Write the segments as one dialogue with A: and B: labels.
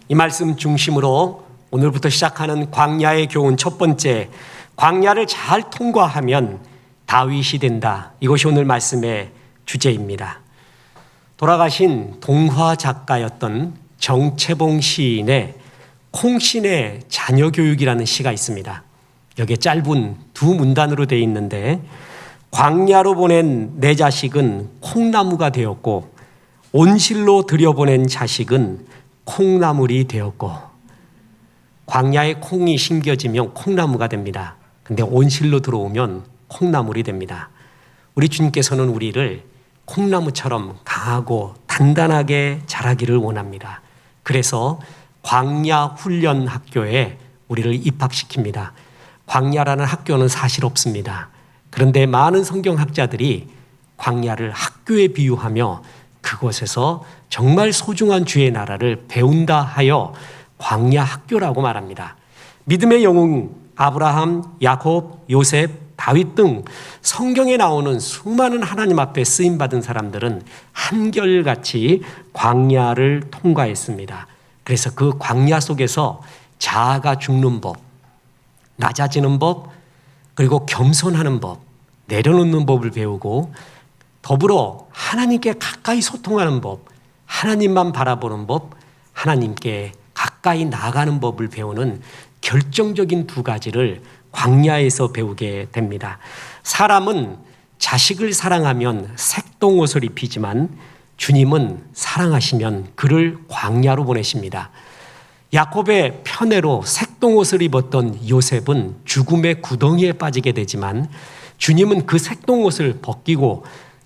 A: 이 말씀 중심으로 오늘부터 시작하는 광야의 교훈 첫 번째, 광야를 잘 통과하면 다윗이 된다. 이것이 오늘 말씀의 주제입니다. 돌아가신 동화 작가였던 정채봉 시인의 콩신의 자녀교육이라는 시가 있습니다. 여기에 짧은 두 문단으로 되어 있는데, 광야로 보낸 내 자식은 콩나무가 되었고 온실로 들여보낸 자식은 콩나물이 되었고, 광야에 콩이 심겨지면 콩나무가 됩니다. 근데 온실로 들어오면 콩나물이 됩니다. 우리 주님께서는 우리를 콩나무처럼 강하고 단단하게 자라기를 원합니다. 그래서 광야 훈련 학교에 우리를 입학시킵니다. 광야라는 학교는 사실 없습니다. 그런데 많은 성경학자들이 광야를 학교에 비유하며 그곳에서 정말 소중한 주의 나라를 배운다 하여 광야 학교라고 말합니다. 믿음의 영웅 아브라함, 야곱, 요셉, 다윗 등 성경에 나오는 수많은 하나님 앞에 쓰임받은 사람들은 한결같이 광야를 통과했습니다. 그래서 그 광야 속에서 자아가 죽는 법, 낮아지는 법, 그리고 겸손하는 법, 내려놓는 법을 배우고, 더불어 하나님께 가까이 소통하는 법, 하나님만 바라보는 법, 하나님께 가까이 나가는 법을 배우는 결정적인 두 가지를 광야에서 배우게 됩니다. 사람은 자식을 사랑하면 색동옷을 입히지만 주님은 사랑하시면 그를 광야로 보내십니다. 야곱의 편애로 색동옷을 입었던 요셉은 죽음의 구덩이에 빠지게 되지만 주님은 그 색동옷을 벗기고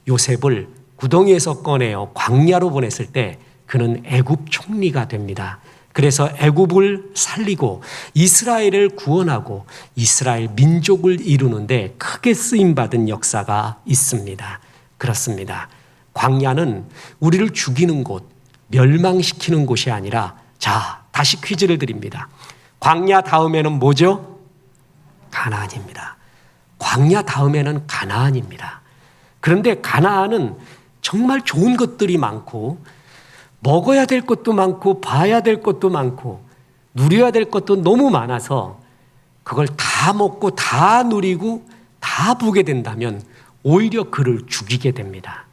A: 요셉을 구덩이에서 꺼내어 광야로 보냈을 때 그는 애굽 총리가 됩니다. 그래서 애굽을 살리고 이스라엘을 구원하고 이스라엘 민족을 이루는데 크게 쓰임받은 역사가 있습니다. 그렇습니다. 광야는 우리를 죽이는 곳, 멸망시키는 곳이 아니라, 자, 다시 퀴즈를 드립니다. 광야 다음에는 뭐죠? 가나안입니다. 광야 다음에는 가나안입니다. 그런데 가나안은 정말 좋은 것들이 많고 먹어야 될 것도 많고 봐야 될 것도 많고 누려야 될 것도 너무 많아서 그걸 다 먹고 다 누리고 다 보게 된다면 오히려 그를 죽이게 됩니다.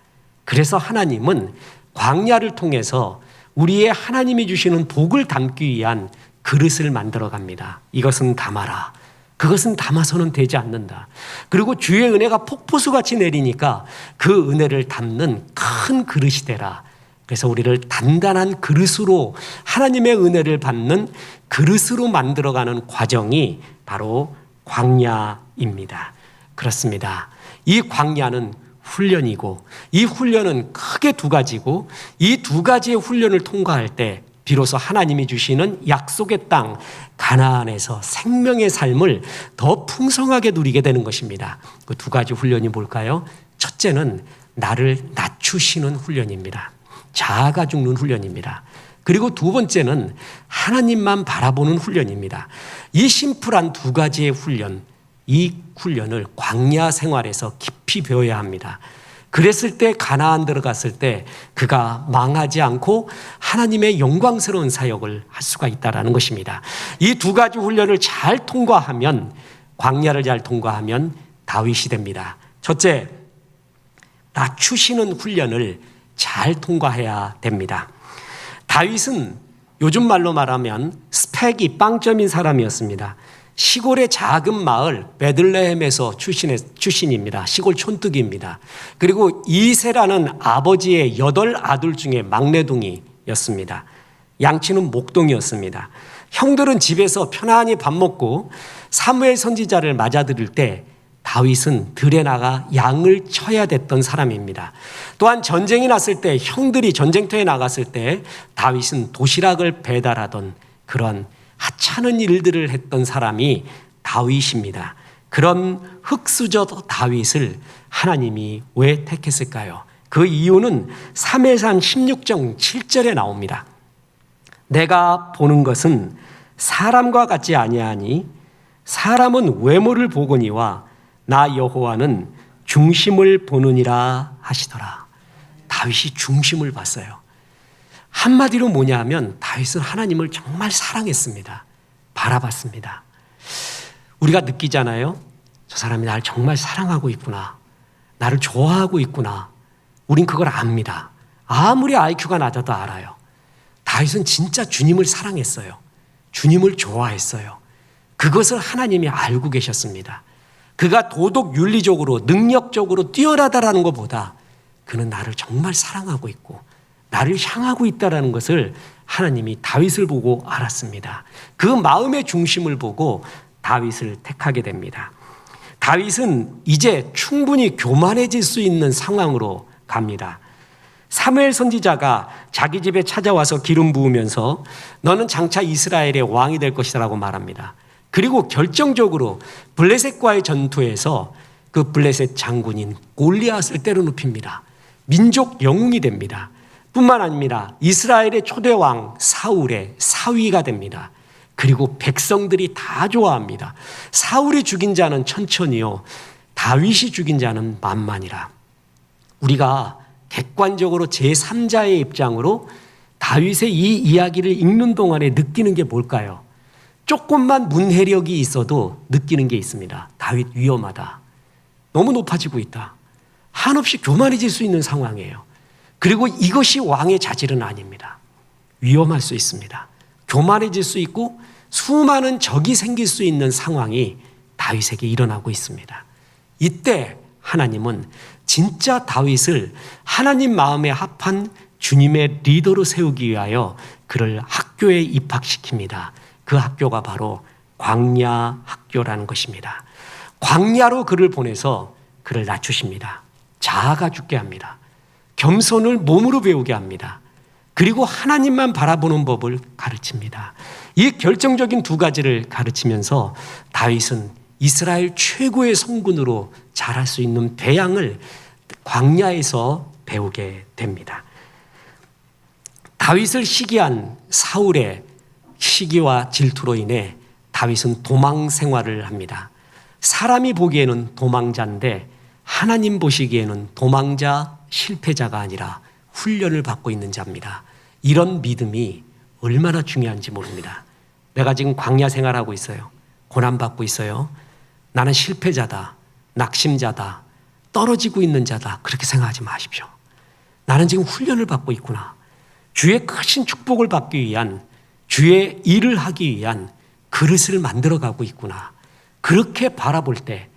A: 그래서 하나님은 광야를 통해서 우리의 하나님이 주시는 복을 담기 위한 그릇을 만들어 갑니다. 이것은 담아라. 그것은 담아서는 되지 않는다. 그리고 주의 은혜가 폭포수같이 내리니까 그 은혜를 담는 큰 그릇이 되라. 그래서 우리를 단단한 그릇으로, 하나님의 은혜를 받는 그릇으로 만들어가는 과정이 바로 광야입니다. 그렇습니다. 이 광야는 훈련이고, 이 훈련은 크게 두 가지고, 이 두 가지의 훈련을 통과할 때 비로소 하나님이 주시는 약속의 땅 가나안에서 생명의 삶을 더 풍성하게 누리게 되는 것입니다. 그 두 가지 훈련이 뭘까요? 첫째는 나를 낮추시는 훈련입니다. 자아가 죽는 훈련입니다. 그리고 두 번째는 하나님만 바라보는 훈련입니다. 이 심플한 두 가지의 훈련, 이 훈련을 광야 생활에서 깊이 배워야 합니다. 그랬을 때 가나안 들어갔을 때 그가 망하지 않고 하나님의 영광스러운 사역을 할 수가 있다는 것입니다. 이 두 가지 훈련을 잘 통과하면, 광야를 잘 통과하면 다윗이 됩니다. 첫째, 낮추시는 훈련을 잘 통과해야 됩니다. 다윗은 요즘 말로 말하면 스펙이 빵점인 사람이었습니다. 시골의 작은 마을 베들레헴에서 출신입니다. 시골 촌뜨기입니다. 그리고 이새라는 아버지의 8아들 중에 막내둥이였습니다. 양치는 목동이었습니다. 형들은 집에서 편안히 밥 먹고 사무엘 선지자를 맞아들일 때 다윗은 들에 나가 양을 쳐야 됐던 사람입니다. 또한 전쟁이 났을 때, 형들이 전쟁터에 나갔을 때 다윗은 도시락을 배달하던 그런 하찮은 일들을 했던 사람이 다윗입니다. 그런 흙수저 다윗을 하나님이 왜 택했을까요? 그 이유는 사무엘상 16장 7절에 나옵니다. 내가 보는 것은 사람과 같지 아니하니 사람은 외모를 보거니와 나 여호와는 중심을 보느니라 하시더라. 다윗이 중심을 봤어요. 한마디로 뭐냐 하면 다윗은 하나님을 정말 사랑했습니다. 바라봤습니다. 우리가 느끼잖아요. 저 사람이 나를 정말 사랑하고 있구나. 나를 좋아하고 있구나. 우린 그걸 압니다. 아무리 IQ가 낮아도 알아요. 다윗은 진짜 주님을 사랑했어요. 주님을 좋아했어요. 그것을 하나님이 알고 계셨습니다. 그가 도덕 윤리적으로 능력적으로 뛰어나다라는 것보다 그는 나를 정말 사랑하고 있고 나를 향하고 있다는 것을 하나님이 다윗을 보고 알았습니다. 그 마음의 중심을 보고 다윗을 택하게 됩니다. 다윗은 이제 충분히 교만해질 수 있는 상황으로 갑니다. 사무엘 선지자가 자기 집에 찾아와서 기름 부으면서 너는 장차 이스라엘의 왕이 될 것이라고 말합니다. 그리고 결정적으로 블레셋과의 전투에서 그 블레셋 장군인 골리앗을 때려눕힙니다. 민족 영웅이 됩니다. 뿐만 아니라 이스라엘의 초대왕 사울의 사위가 됩니다. 그리고 백성들이 다 좋아합니다. 사울이 죽인 자는 천천히요, 다윗이 죽인 자는 만만이라. 우리가 객관적으로 제3자의 입장으로 다윗의 이 이야기를 읽는 동안에 느끼는 게 뭘까요? 조금만 문해력이 있어도 느끼는 게 있습니다. 다윗 위험하다. 너무 높아지고 있다. 한없이 교만해질 수 있는 상황이에요. 그리고 이것이 왕의 자질은 아닙니다. 위험할 수 있습니다. 교만해질 수 있고 수많은 적이 생길 수 있는 상황이 다윗에게 일어나고 있습니다. 이때 하나님은 진짜 다윗을 하나님 마음에 합한 주님의 리더로 세우기 위하여 그를 학교에 입학시킵니다. 그 학교가 바로 광야 학교라는 것입니다. 광야로 그를 보내서 그를 낮추십니다. 자아가 죽게 합니다. 겸손을 몸으로 배우게 합니다. 그리고 하나님만 바라보는 법을 가르칩니다. 이 결정적인 두 가지를 가르치면서 다윗은 이스라엘 최고의 성군으로 자랄 수 있는 배양을 광야에서 배우게 됩니다. 다윗을 시기한 사울의 시기와 질투로 인해 다윗은 도망 생활을 합니다. 사람이 보기에는 도망자인데 하나님 보시기에는 도망자, 실패자가 아니라 훈련을 받고 있는 자입니다. 이런 믿음이 얼마나 중요한지 모릅니다. 내가 지금 광야 생활하고 있어요. 고난받고 있어요. 나는 실패자다, 낙심자다, 떨어지고 있는 자다, 그렇게 생각하지 마십시오. 나는 지금 훈련을 받고 있구나. 주의 크신 축복을 받기 위한, 주의 일을 하기 위한 그릇을 만들어가고 있구나. 그렇게 바라볼 때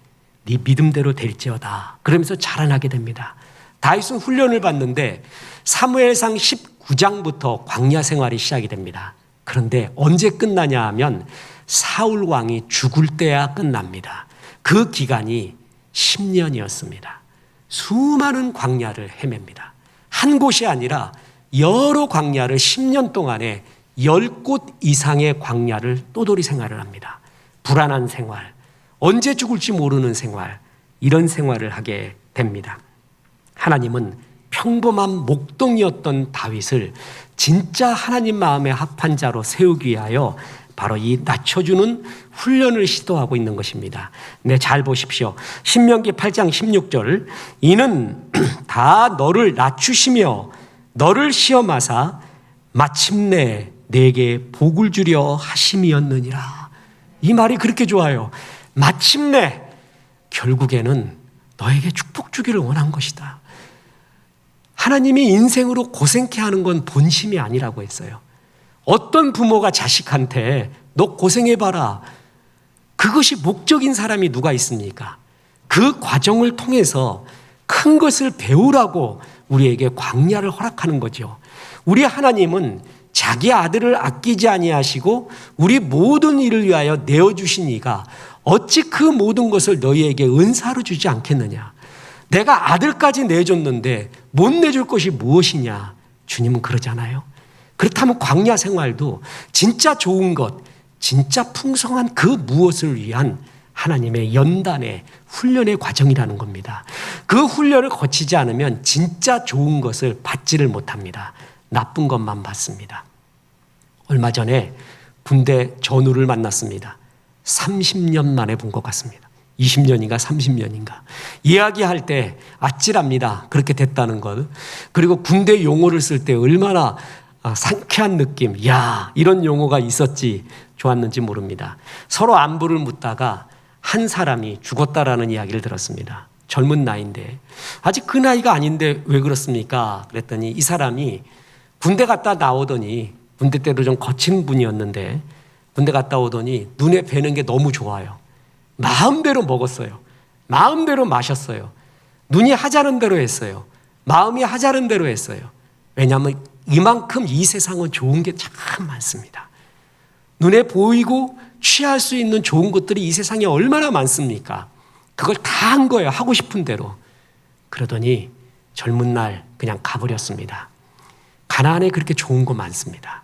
A: 네 믿음대로 될지어다, 그러면서 자라나게 됩니다. 다윗은 훈련을 받는데 사무엘상 19장부터 광야 생활이 시작이 됩니다. 그런데 언제 끝나냐 하면 사울 왕이 죽을 때야 끝납니다. 그 기간이 10년이었습니다. 수많은 광야를 헤맵니다. 한 곳이 아니라 여러 광야를 10년 동안에 10곳 이상의 광야를 또돌이 생활을 합니다. 불안한 생활, 언제 죽을지 모르는 생활, 이런 생활을 하게 됩니다. 하나님은 평범한 목동이었던 다윗을 진짜 하나님 마음에 합한 자로 세우기 위하여 바로 이 낮춰주는 훈련을 시도하고 있는 것입니다. 네, 잘 보십시오. 신명기 8장 16절, 이는 다 너를 낮추시며 너를 시험하사 마침내 내게 복을 주려 하심이었느니라. 이 말이 그렇게 좋아요. 마침내, 결국에는 너에게 축복 주기를 원한 것이다. 하나님이 인생으로 고생케 하는 건 본심이 아니라고 했어요. 어떤 부모가 자식한테 너 고생해봐라, 그것이 목적인 사람이 누가 있습니까? 그 과정을 통해서 큰 것을 배우라고 우리에게 광야를 허락하는 거죠. 우리 하나님은 자기 아들을 아끼지 아니하시고 우리 모든 일을 위하여 내어주신 이가 어찌 그 모든 것을 너희에게 은사로 주지 않겠느냐. 내가 아들까지 내줬는데 못 내줄 것이 무엇이냐. 주님은 그러잖아요. 그렇다면 광야 생활도 진짜 좋은 것, 진짜 풍성한 그 무엇을 위한 하나님의 연단의 훈련의 과정이라는 겁니다. 그 훈련을 거치지 않으면 진짜 좋은 것을 받지를 못합니다. 나쁜 것만 받습니다. 얼마 전에 군대 전우를 만났습니다. 30년 만에 본 것 같습니다. 20년인가 30년인가. 이야기할 때 아찔합니다. 그렇게 됐다는 것. 그리고 군대 용어를 쓸 때 얼마나 상쾌한 느낌, 야, 이런 용어가 있었지 좋았는지 모릅니다. 서로 안부를 묻다가 한 사람이 죽었다라는 이야기를 들었습니다. 젊은 나이인데, 아직 그 나이가 아닌데 왜 그렇습니까? 그랬더니 이 사람이 군대 갔다 나오더니, 군대 때도 좀 거친 분이었는데 군대 갔다 오더니 눈에 뵈는 게 너무 좋아요. 마음대로 먹었어요. 마음대로 마셨어요. 눈이 하자는 대로 했어요. 마음이 하자는 대로 했어요. 왜냐하면 이만큼 이 세상은 좋은 게 참 많습니다. 눈에 보이고 취할 수 있는 좋은 것들이 이 세상에 얼마나 많습니까? 그걸 다 한 거예요. 하고 싶은 대로. 그러더니 젊은 날 그냥 가버렸습니다. 가나안에 그렇게 좋은 거 많습니다.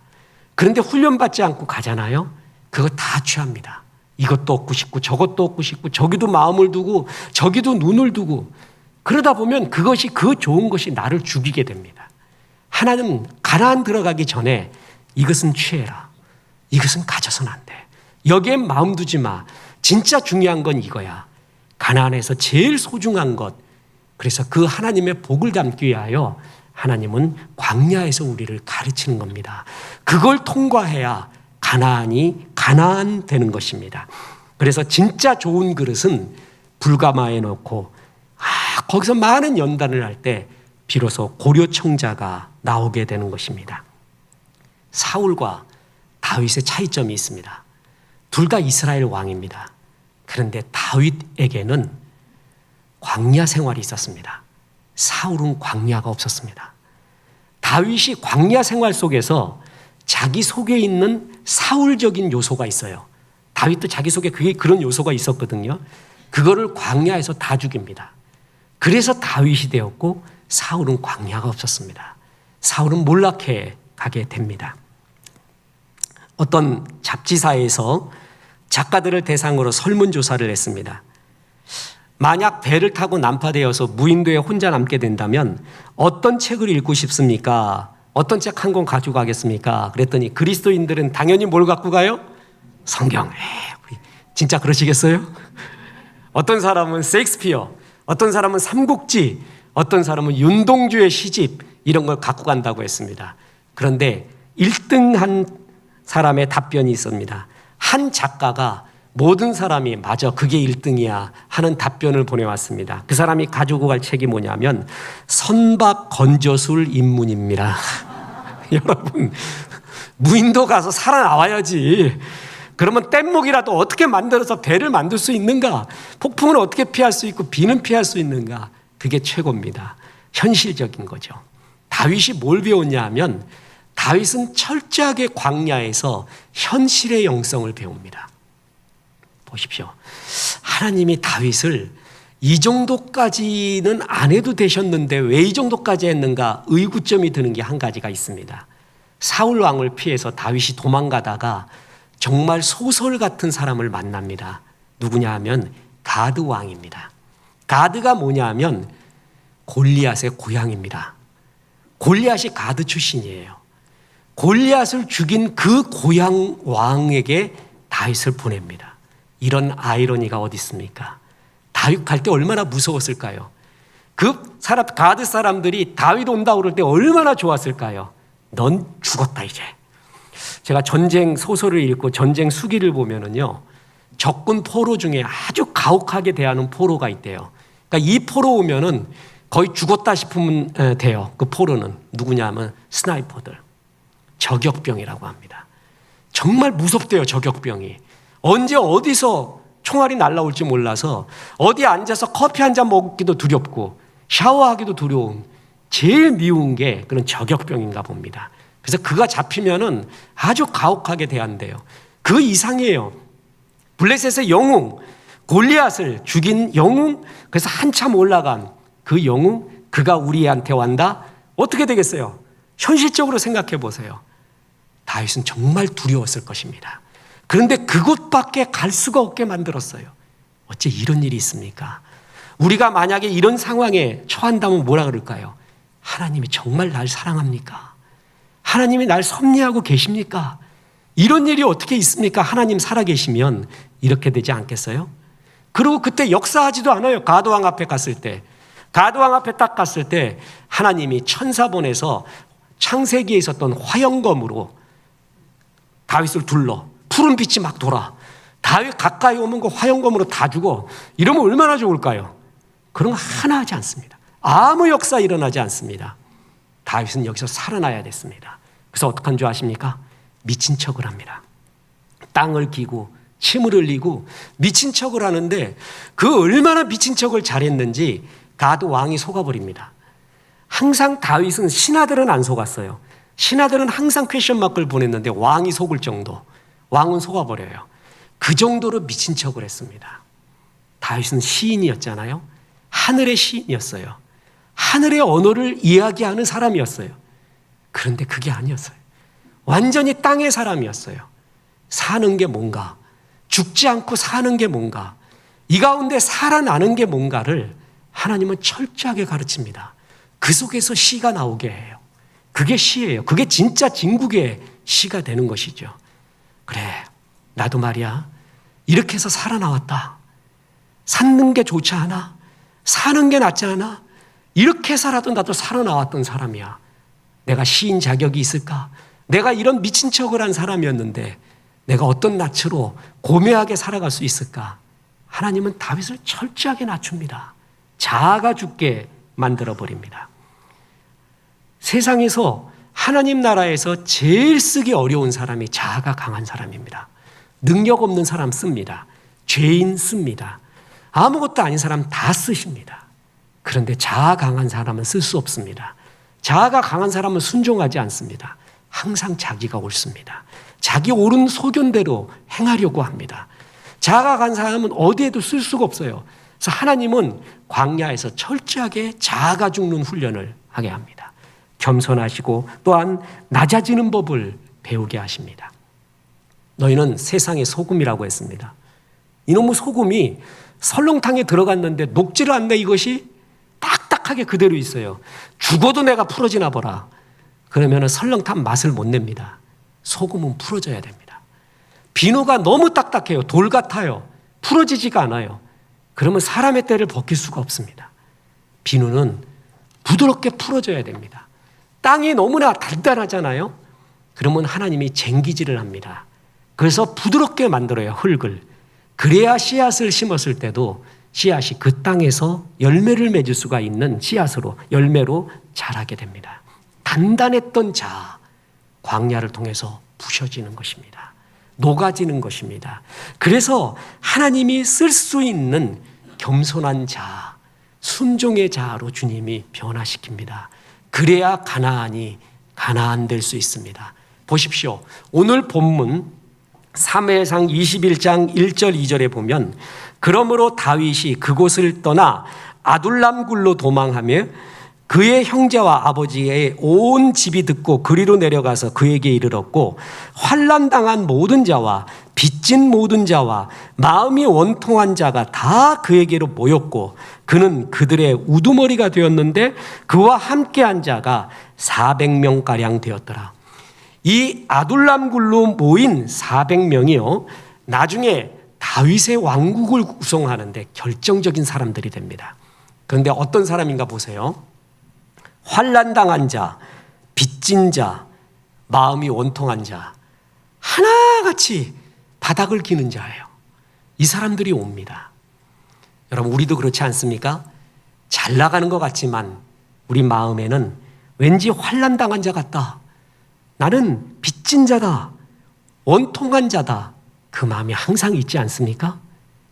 A: 그런데 훈련받지 않고 가잖아요. 그거 다 취합니다. 이것도 얻고 싶고 저것도 얻고 싶고 저기도 마음을 두고 저기도 눈을 두고, 그러다 보면 그것이, 그 좋은 것이 나를 죽이게 됩니다. 하나님, 가나안 들어가기 전에 이것은 취해라. 이것은 가져서는 안 돼. 여기에 마음 두지 마. 진짜 중요한 건 이거야. 가나안에서 제일 소중한 것. 그래서 그 하나님의 복을 담기 위하여 하나님은 광야에서 우리를 가르치는 겁니다. 그걸 통과해야 가나안이 가나안 되는 것입니다. 그래서 진짜 좋은 그릇은 불가마에 넣고 거기서 많은 연단을 할 때 비로소 고려청자가 나오게 되는 것입니다. 사울과 다윗의 차이점이 있습니다. 둘 다 이스라엘 왕입니다. 그런데 다윗에게는 광야 생활이 있었습니다. 사울은 광야가 없었습니다. 다윗이 광야 생활 속에서 자기 속에 있는 사울적인 요소가 있어요. 다윗도 자기 속에 그런 요소가 있었거든요. 그거를 광야에서 다 죽입니다. 그래서 다윗이 되었고 사울은 광야가 없었습니다. 사울은 몰락해 가게 됩니다. 어떤 잡지사에서 작가들을 대상으로 설문조사를 했습니다. 만약 배를 타고 난파되어서 무인도에 혼자 남게 된다면 어떤 책을 읽고 싶습니까? 어떤 책 한 권 가지고 가겠습니까? 그랬더니 그리스도인들은 당연히 뭘 갖고 가요? 성경. 진짜 그러시겠어요? 어떤 사람은 셰익스피어, 어떤 사람은 삼국지, 어떤 사람은 윤동주의 시집, 이런 걸 갖고 간다고 했습니다. 그런데 1등한 사람의 답변이 있습니다. 한 작가가 모든 사람이 맞아, 그게 1등이야 하는 답변을 보내왔습니다. 그 사람이 가지고 갈 책이 뭐냐면 선박 건조술 입문입니다. 여러분, 무인도 가서 살아나와야지. 그러면 뗏목이라도 어떻게 만들어서 배를 만들 수 있는가? 폭풍을 어떻게 피할 수 있고 비는 피할 수 있는가? 그게 최고입니다. 현실적인 거죠. 다윗이 뭘 배웠냐 하면 다윗은 철저하게 광야에서 현실의 영성을 배웁니다. 보십시오. 하나님이 다윗을 이 정도까지는 안 해도 되셨는데 왜 이 정도까지 했는가 의구점이 드는 게 한 가지가 있습니다. 사울 왕을 피해서 다윗이 도망가다가 정말 소설 같은 사람을 만납니다. 누구냐 하면 가드 왕입니다. 가드가 뭐냐 하면 골리앗의 고향입니다. 골리앗이 가드 출신이에요. 골리앗을 죽인 그 고향 왕에게 다윗을 보냅니다. 이런 아이러니가 어디 있습니까? 다윗 갈 때 얼마나 무서웠을까요? 그 사람, 가드 사람들이 다윗 온다고 그럴 때 얼마나 좋았을까요? 넌 죽었다 이제. 제가 전쟁 소설을 읽고 전쟁 수기를 보면은요, 적군 포로 중에 아주 가혹하게 대하는 포로가 있대요. 그러니까 이 포로 오면은 거의 죽었다 싶으면 돼요. 그 포로는 누구냐면 스나이퍼들, 저격병이라고 합니다. 정말 무섭대요, 저격병이. 언제 어디서 총알이 날라올지 몰라서 어디 앉아서 커피 한 잔 먹기도 두렵고 샤워하기도 두려운, 제일 미운 게 그런 저격병인가 봅니다. 그래서 그가 잡히면은 아주 가혹하게 대한대요. 그 이상이에요. 블레셋의 영웅, 골리앗을 죽인 영웅, 그래서 한참 올라간 그 영웅, 그가 우리한테 왔다? 어떻게 되겠어요? 현실적으로 생각해 보세요. 다윗은 정말 두려웠을 것입니다. 그런데 그곳밖에 갈 수가 없게 만들었어요. 어째 이런 일이 있습니까? 우리가 만약에 이런 상황에 처한다면 뭐라 그럴까요? 하나님이 정말 날 사랑합니까? 하나님이 날 섭리하고 계십니까? 이런 일이 어떻게 있습니까? 하나님 살아계시면 이렇게 되지 않겠어요? 그리고 그때 역사하지도 않아요. 가드왕 앞에 갔을 때. 가드왕 앞에 딱 갔을 때 하나님이 천사 보내서 창세기에 있었던 화영검으로 다윗을 둘러 푸른 빛이 막 돌아. 다윗 가까이 오면 그 화영검으로 다 죽어. 이러면 얼마나 좋을까요? 그런 거 하나 하지 않습니다. 아무 역사 일어나지 않습니다. 다윗은 여기서 살아나야 됐습니다. 그래서 어떡한 줄 아십니까? 미친 척을 합니다. 땅을 기고 침을 흘리고 미친 척을 하는데 그 얼마나 미친 척을 잘했는지 가드 왕이 속아버립니다. 항상 다윗은 신하들은 안 속았어요. 신하들은 항상 퀘션 마크를 보냈는데 왕이 속을 정도. 왕은 속아버려요. 그 정도로 미친 척을 했습니다. 다윗은 시인이었잖아요. 하늘의 시인이었어요. 하늘의 언어를 이야기하는 사람이었어요. 그런데 그게 아니었어요. 완전히 땅의 사람이었어요. 사는 게 뭔가, 죽지 않고 사는 게 뭔가, 이 가운데 살아나는 게 뭔가를 하나님은 철저하게 가르칩니다. 그 속에서 시가 나오게 해요. 그게 시예요. 그게 진짜 진국의 시가 되는 것이죠. 그래, 나도 말이야, 이렇게 해서 살아나왔다. 사는 게 좋지 않아? 사는 게 낫지 않아? 이렇게 해서라도 나도 살아나왔던 사람이야. 내가 시인 자격이 있을까? 내가 이런 미친 척을 한 사람이었는데 내가 어떤 낯으로 고매하게 살아갈 수 있을까? 하나님은 다윗을 철저하게 낮춥니다. 자아가 죽게 만들어버립니다. 세상에서 하나님 나라에서 제일 쓰기 어려운 사람이 자아가 강한 사람입니다. 능력 없는 사람 씁니다. 죄인 씁니다. 아무것도 아닌 사람 다 쓰십니다. 그런데 자아 강한 사람은 쓸 수 없습니다. 자아가 강한 사람은 순종하지 않습니다. 항상 자기가 옳습니다. 자기 옳은 소견대로 행하려고 합니다. 자아가 강한 사람은 어디에도 쓸 수가 없어요. 그래서 하나님은 광야에서 철저하게 자아가 죽는 훈련을 하게 합니다. 겸손하시고 또한 낮아지는 법을 배우게 하십니다. 너희는 세상의 소금이라고 했습니다. 이놈의 소금이 설렁탕에 들어갔는데 녹지를 않네. 이것이 딱딱하게 그대로 있어요. 죽어도 내가 풀어지나 보라. 그러면 설렁탕 맛을 못 냅니다. 소금은 풀어져야 됩니다. 비누가 너무 딱딱해요. 돌 같아요. 풀어지지가 않아요. 그러면 사람의 때를 벗길 수가 없습니다. 비누는 부드럽게 풀어져야 됩니다. 땅이 너무나 단단하잖아요. 그러면 하나님이 쟁기질을 합니다. 그래서 부드럽게 만들어요. 흙을. 그래야 씨앗을 심었을 때도 씨앗이 그 땅에서 열매를 맺을 수가 있는 씨앗으로, 열매로 자라게 됩니다. 단단했던 자아, 광야를 통해서 부셔지는 것입니다. 녹아지는 것입니다. 그래서 하나님이 쓸 수 있는 겸손한 자아, 순종의 자아로 주님이 변화시킵니다. 그래야 가나안이 가나안 될 수 있습니다. 보십시오. 오늘 본문 사무엘상 21장 1절 2절에 보면 그러므로 다윗이 그곳을 떠나 아둘람 굴로 도망하며 그의 형제와 아버지의 온 집이 듣고 그리로 내려가서 그에게 이르렀고 환난당한 모든 자와 빚진 모든 자와 마음이 원통한 자가 다 그에게로 모였고 그는 그들의 우두머리가 되었는데 그와 함께한 자가 400명가량 되었더라. 이 아둘람 굴로 모인 400명이요 나중에 다윗의 왕국을 구성하는데 결정적인 사람들이 됩니다. 그런데 어떤 사람인가 보세요. 환난당한 자, 빚진 자, 마음이 원통한 자, 하나같이 바닥을 기는 자예요. 이 사람들이 옵니다. 여러분, 우리도 그렇지 않습니까? 잘 나가는 것 같지만 우리 마음에는 왠지 환난당한 자 같다. 나는 빚진 자다. 원통한 자다. 그 마음이 항상 있지 않습니까?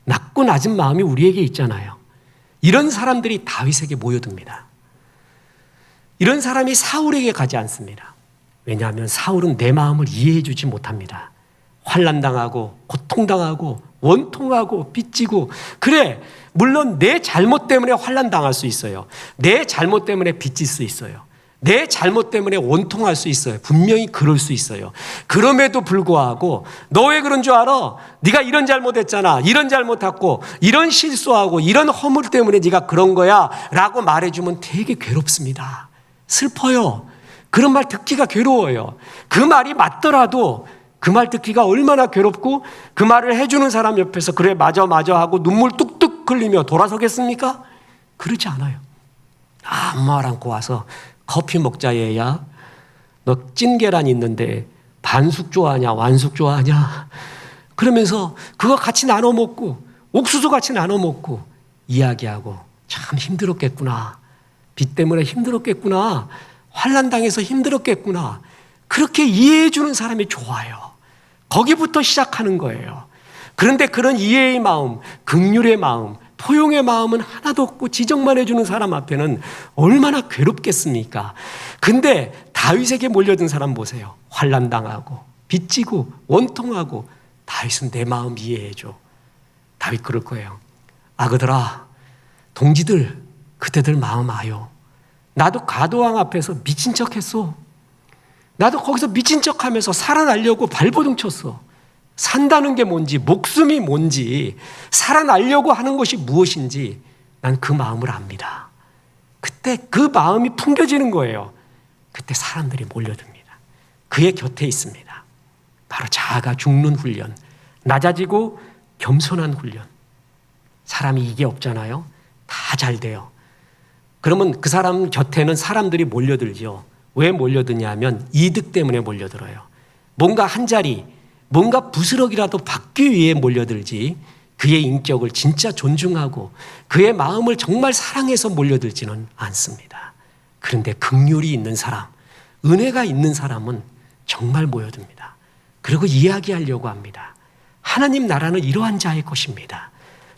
A: 낮고 낮은 마음이 우리에게 있잖아요. 이런 사람들이 다윗에게 모여듭니다. 이런 사람이 사울에게 가지 않습니다. 왜냐하면 사울은 내 마음을 이해해 주지 못합니다. 환난당하고 고통당하고 원통하고 빚지고 그래 물론 내 잘못 때문에 환난당할 수 있어요. 내 잘못 때문에 빚질 수 있어요. 내 잘못 때문에 원통할 수 있어요. 분명히 그럴 수 있어요. 그럼에도 불구하고 너 왜 그런 줄 알아? 네가 이런 잘못했잖아. 이런 잘못했고 이런 실수하고 이런 허물 때문에 네가 그런 거야 라고 말해주면 되게 괴롭습니다. 슬퍼요. 그런 말 듣기가 괴로워요. 그 말이 맞더라도 그 말 듣기가 얼마나 괴롭고 그 말을 해주는 사람 옆에서 그래 맞아 하고 눈물 뚝뚝 흘리며 돌아서겠습니까? 그러지 않아요. 아무 말 않고 와서 커피 먹자 얘야. 너 찐 계란 있는데 반숙 좋아하냐 완숙 좋아하냐 그러면서 그거 같이 나눠 먹고 옥수수 같이 나눠 먹고 이야기하고 참 힘들었겠구나. 빚 때문에 힘들었겠구나. 환난 당해서 힘들었겠구나. 그렇게 이해해 주는 사람이 좋아요. 거기부터 시작하는 거예요. 그런데 그런 이해의 마음, 긍휼의 마음, 포용의 마음은 하나도 없고 지적만 해주는 사람 앞에는 얼마나 괴롭겠습니까? 근데 다윗에게 몰려든 사람 보세요. 환난 당하고 빚지고 원통하고 다윗은 내 마음 이해해줘. 다윗 그럴 거예요. 아그들아, 동지들, 그대들 마음 아요. 나도 가도왕 앞에서 미친 척했어. 나도 거기서 미친 척하면서 살아나려고 발버둥 쳤어. 산다는 게 뭔지, 목숨이 뭔지, 살아나려고 하는 것이 무엇인지 난 그 마음을 압니다. 그때 그 마음이 풍겨지는 거예요. 그때 사람들이 몰려듭니다. 그의 곁에 있습니다. 바로 자아가 죽는 훈련, 낮아지고 겸손한 훈련. 사람이 이게 없잖아요. 다 잘 돼요. 그러면 그 사람 곁에는 사람들이 몰려들죠. 왜 몰려드냐면 이득 때문에 몰려들어요. 뭔가 한 자리, 뭔가 부스럭이라도 받기 위해 몰려들지 그의 인격을 진짜 존중하고 그의 마음을 정말 사랑해서 몰려들지는 않습니다. 그런데 긍휼이 있는 사람, 은혜가 있는 사람은 정말 모여듭니다. 그리고 이야기하려고 합니다. 하나님 나라는 이러한 자의 것입니다.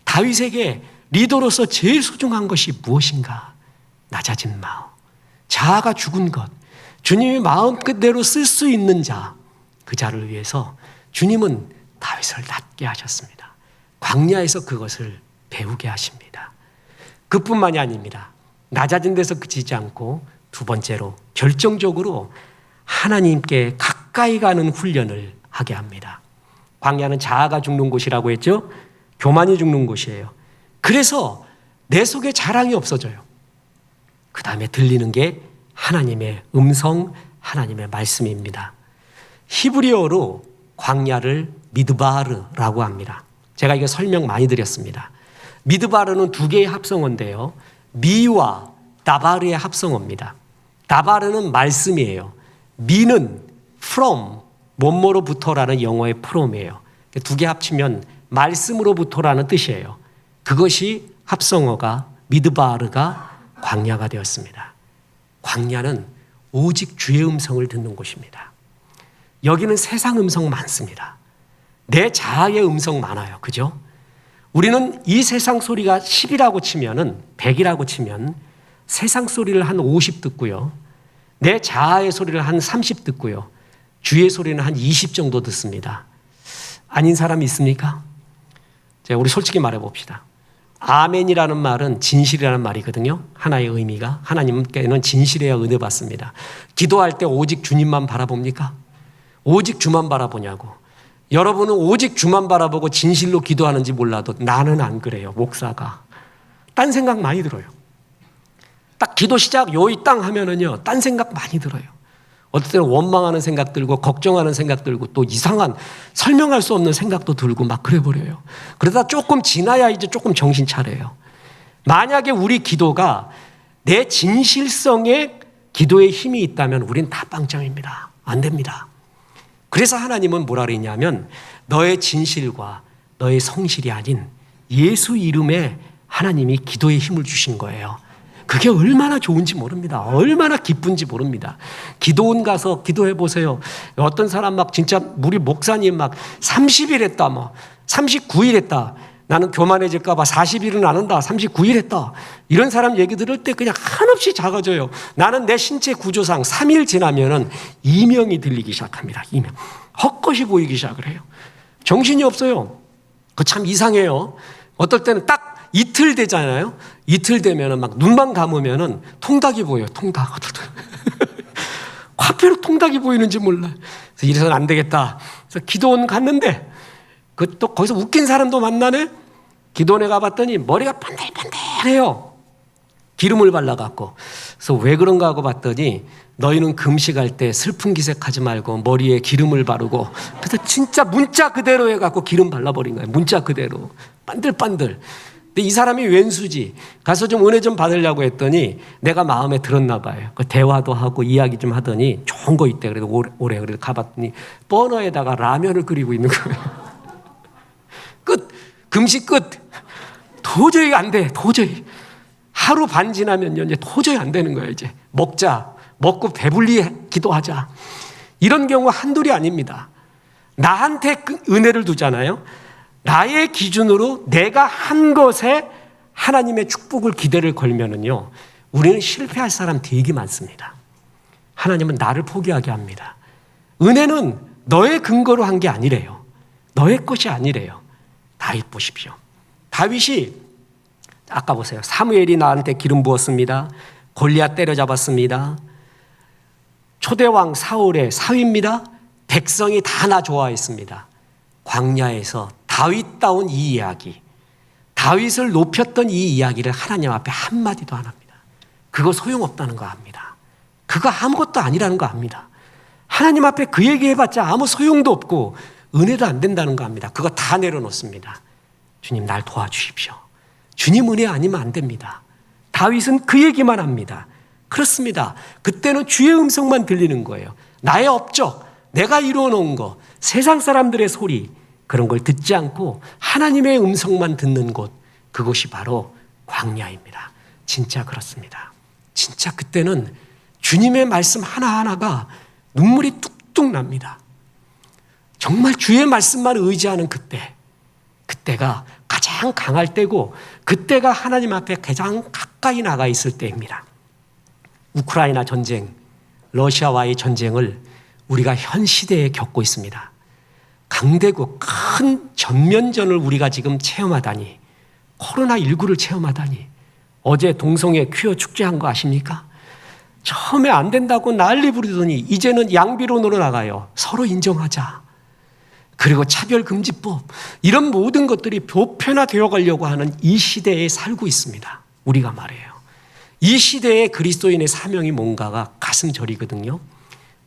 A: 다윗에게 리더로서 제일 소중한 것이 무엇인가? 낮아진 마음, 자아가 죽은 것, 주님이 마음 끝대로 쓸 수 있는 자, 그 자를 위해서 주님은 다윗을 낮게 하셨습니다. 광야에서 그것을 배우게 하십니다. 그뿐만이 아닙니다. 낮아진 데서 그치지 않고 두 번째로 결정적으로 하나님께 가까이 가는 훈련을 하게 합니다. 광야는 자아가 죽는 곳이라고 했죠. 교만이 죽는 곳이에요. 그래서 내 속에 자랑이 없어져요. 그 다음에 들리는 게 하나님의 음성, 하나님의 말씀입니다. 히브리어로 광야를 미드바르라고 합니다. 제가 이거 설명 많이 드렸습니다. 미드바르는 두 개의 합성어인데요. 미와 다바르의 합성어입니다. 다바르는 말씀이에요. 미는 from, 뭐뭐로부터라는 영어의 from이에요. 두 개 합치면 말씀으로부터라는 뜻이에요. 그것이 합성어가 미드바르가 광야가 되었습니다. 광야는 오직 주의 음성을 듣는 곳입니다. 여기는 세상 음성 많습니다. 내 자아의 음성 많아요. 그죠? 우리는 이 세상 소리가 10이라고 치면은 100이라고 치면 세상 소리를 한 50 듣고요. 내 자아의 소리를 한 30 듣고요. 주의 소리는 한 20 정도 듣습니다. 아닌 사람이 있습니까? 자, 우리 솔직히 말해 봅시다. 아멘이라는 말은 진실이라는 말이거든요. 하나의 의미가. 하나님께는 진실해야 은혜 받습니다. 기도할 때 오직 주님만 바라봅니까? 오직 주만 바라보냐고. 여러분은 오직 주만 바라보고 진실로 기도하는지 몰라도 나는 안 그래요. 목사가. 딴 생각 많이 들어요. 딱 기도 시작 요이 땅 하면은요. 딴 생각 많이 들어요. 어떨 때는 원망하는 생각 들고 걱정하는 생각 들고 또 이상한 설명할 수 없는 생각도 들고 막 그래버려요. 그러다 조금 지나야 이제 조금 정신 차려요. 만약에 우리 기도가 내 진실성에 기도에 힘이 있다면 우린 다 빵점입니다. 안 됩니다. 그래서 하나님은 뭐라 그랬냐면 너의 진실과 너의 성실이 아닌 예수 이름에 하나님이 기도에 힘을 주신 거예요. 그게 얼마나 좋은지 모릅니다. 얼마나 기쁜지 모릅니다. 기도원 가서 기도해 보세요. 어떤 사람 막 진짜 우리 목사님 막 30일 했다, 뭐 39일 했다. 나는 교만해질까 봐 40일은 안 한다. 39일 했다. 이런 사람 얘기 들을 때 그냥 한없이 작아져요. 나는 내 신체 구조상 3일 지나면은 이명이 들리기 시작합니다. 이명. 헛것이 보이기 시작을 해요. 정신이 없어요. 그거 참 이상해요. 어떨 때는 딱 이틀 되잖아요. 이틀 되면은 막 눈만 감으면은 통닭이 보여요. 통닭. 화폐로 통닭이 보이는지 몰라. 그래서 이래서는 안 되겠다. 그래서 기도원 갔는데 그 또 거기서 웃긴 사람도 만나네. 기도원에 가봤더니 머리가 반들반들해요. 기름을 발라갖고. 그래서 왜 그런가 하고 봤더니 너희는 금식할 때 슬픈 기색하지 말고 머리에 기름을 바르고. 그래서 진짜 문자 그대로 해갖고 기름 발라버린 거예요. 문자 그대로. 반들반들. 근데 이 사람이 웬수지. 가서 좀 은혜 좀 받으려고 했더니 내가 마음에 들었나 봐요. 그 대화도 하고 이야기 좀 하더니 좋은 거 있대. 그래도 오래 그래도 가봤더니 버너에다가 라면을 끓이고 있는 거예요. 끝. 금식 끝. 도저히 안 돼. 도저히. 하루 반 지나면요, 이제 도저히 안 되는 거예요. 이제 먹자. 먹고 배불리 기도하자. 이런 경우 한둘이 아닙니다. 나한테 은혜를 두잖아요. 나의 기준으로 내가 한 것에 하나님의 축복을 기대를 걸면은요, 우리는 실패할 사람 되게 많습니다. 하나님은 나를 포기하게 합니다. 은혜는 너의 근거로 한 게 아니래요. 너의 것이 아니래요. 다윗 보십시오. 다윗이 아까 보세요. 사무엘이 나한테 기름 부었습니다. 골리앗 때려잡았습니다. 초대왕 사울의 사위입니다. 백성이 다 나 좋아했습니다. 광야에서 다윗다운 이 이야기, 다윗을 높였던 이 이야기를 하나님 앞에 한마디도 안 합니다. 그거 소용없다는 거 압니다. 그거 아무것도 아니라는 거 압니다. 하나님 앞에 그 얘기해봤자 아무 소용도 없고 은혜도 안 된다는 거 압니다. 그거 다 내려놓습니다. 주님, 날 도와주십시오. 주님 은혜 아니면 안 됩니다. 다윗은 그 얘기만 합니다. 그렇습니다. 그때는 주의 음성만 들리는 거예요. 나의 업적, 내가 이루어놓은 거, 세상 사람들의 소리, 그런 걸 듣지 않고 하나님의 음성만 듣는 곳, 그곳이 바로 광야입니다. 진짜 그렇습니다. 진짜 그때는 주님의 말씀 하나하나가 눈물이 뚝뚝 납니다. 정말 주의 말씀만 의지하는 그때가 가장 강할 때고, 그때가 하나님 앞에 가장 가까이 나가 있을 때입니다. 우크라이나 전쟁, 러시아와의 전쟁을 우리가 현 시대에 겪고 있습니다. 강대국 큰 전면전을 우리가 지금 체험하다니, 코로나19를 체험하다니. 어제 동성애 퀴어 축제한 거 아십니까? 처음에 안 된다고 난리 부르더니 이제는 양비론으로 나가요. 서로 인정하자. 그리고 차별금지법, 이런 모든 것들이 보편화되어 가려고 하는 이 시대에 살고 있습니다. 우리가 말해요. 이 시대의 그리스도인의 사명이 뭔가가 가슴 저리거든요.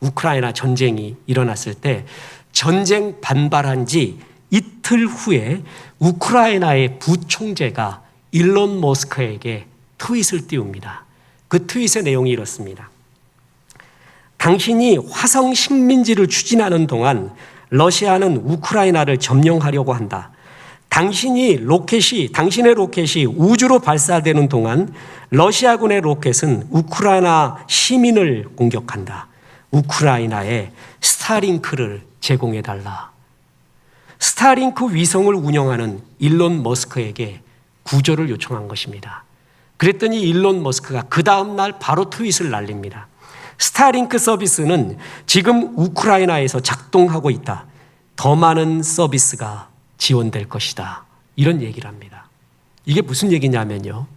A: 우크라이나 전쟁이 일어났을 때 전쟁 반발한 지 이틀 후에 우크라이나의 부총재가 일론 머스크에게 트윗을 띄웁니다. 그 트윗의 내용이 이렇습니다. 당신이 화성 식민지를 추진하는 동안 러시아는 우크라이나를 점령하려고 한다. 당신의 로켓이 우주로 발사되는 동안 러시아군의 로켓은 우크라이나 시민을 공격한다. 우크라이나에 스타링크를 제공해달라. 스타링크 위성을 운영하는 일론 머스크에게 구조를 요청한 것입니다. 그랬더니 일론 머스크가 그 다음 날 바로 트윗을 날립니다. 스타링크 서비스는 지금 우크라이나에서 작동하고 있다. 더 많은 서비스가 지원될 것이다. 이런 얘기를 합니다. 이게 무슨 얘기냐면요,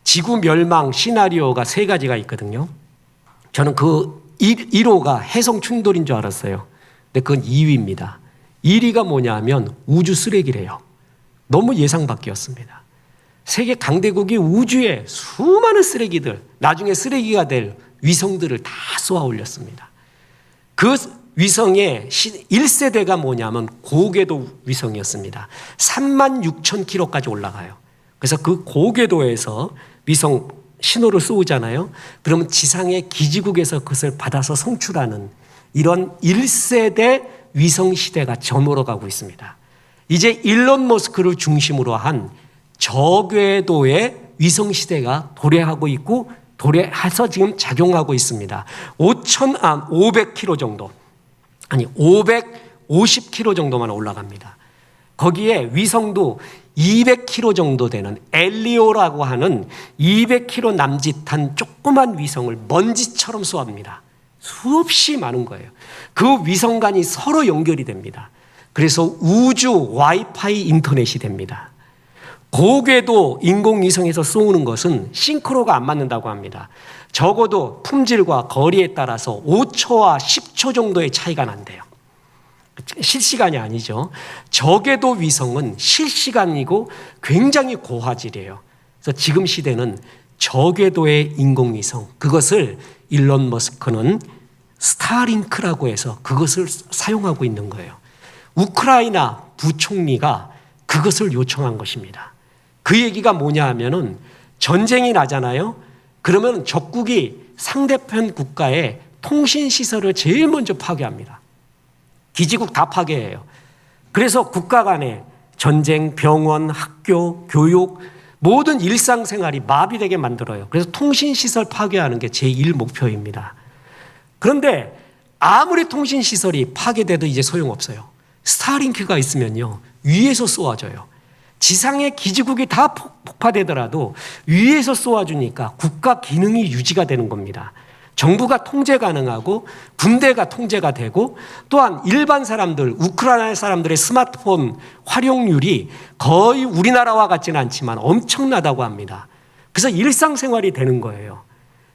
A: 지구 멸망 시나리오가 3가지가 있거든요. 저는 그 1호가 해성 충돌인 줄 알았어요. 근데 그건 2위입니다. 1위가 뭐냐면 우주 쓰레기래요. 너무 예상 밖이었습니다. 세계 강대국이 우주에 수많은 쓰레기들, 나중에 쓰레기가 될 위성들을 다 쏘아 올렸습니다. 그 위성의 1세대가 뭐냐면 고궤도 위성이었습니다. 36,000km까지 올라가요. 그래서 그 고궤도에서 위성 신호를 쏘잖아요. 그러면 지상의 기지국에서 그것을 받아서 송출하는 이런 1세대 위성 시대가 저물어 가고 있습니다. 이제 일론 머스크를 중심으로 한 저궤도의 위성 시대가 도래하고 있고, 도래해서 지금 작용하고 있습니다. 500km 정도, 아니 550km 정도만 올라갑니다. 거기에 위성도 200km 정도 되는 엘리오라고 하는 200km 남짓한 조그만 위성을 먼지처럼 쏘아옵니다. 수없이 많은 거예요. 그 위성간이 서로 연결이 됩니다. 그래서 우주 와이파이 인터넷이 됩니다. 고궤도 인공위성에서 쏘는 것은 싱크로가 안 맞는다고 합니다. 적어도 품질과 거리에 따라서 5초와 10초 정도의 차이가 난대요. 실시간이 아니죠. 저궤도 위성은 실시간이고 굉장히 고화질이에요. 그래서 지금 시대는 저궤도의 인공위성, 그것을 일론 머스크는 스타링크라고 해서 그것을 사용하고 있는 거예요. 우크라이나 부총리가 그것을 요청한 것입니다. 그 얘기가 뭐냐 하면은 전쟁이 나잖아요. 그러면 적국이 상대편 국가의 통신시설을 제일 먼저 파괴합니다. 기지국 다 파괴해요. 그래서 국가 간에 전쟁, 병원, 학교, 교육 모든 일상생활이 마비되게 만들어요. 그래서 통신시설 파괴하는 게 제1 목표입니다. 그런데 아무리 통신시설이 파괴돼도 이제 소용없어요. 스타링크가 있으면요, 위에서 쏘아줘요. 지상의 기지국이 다 폭파되더라도 위에서 쏘아주니까 국가 기능이 유지가 되는 겁니다. 정부가 통제 가능하고 군대가 통제가 되고, 또한 일반 사람들, 우크라이나 사람들의 스마트폰 활용률이 거의 우리나라와 같지는 않지만 엄청나다고 합니다. 그래서 일상생활이 되는 거예요.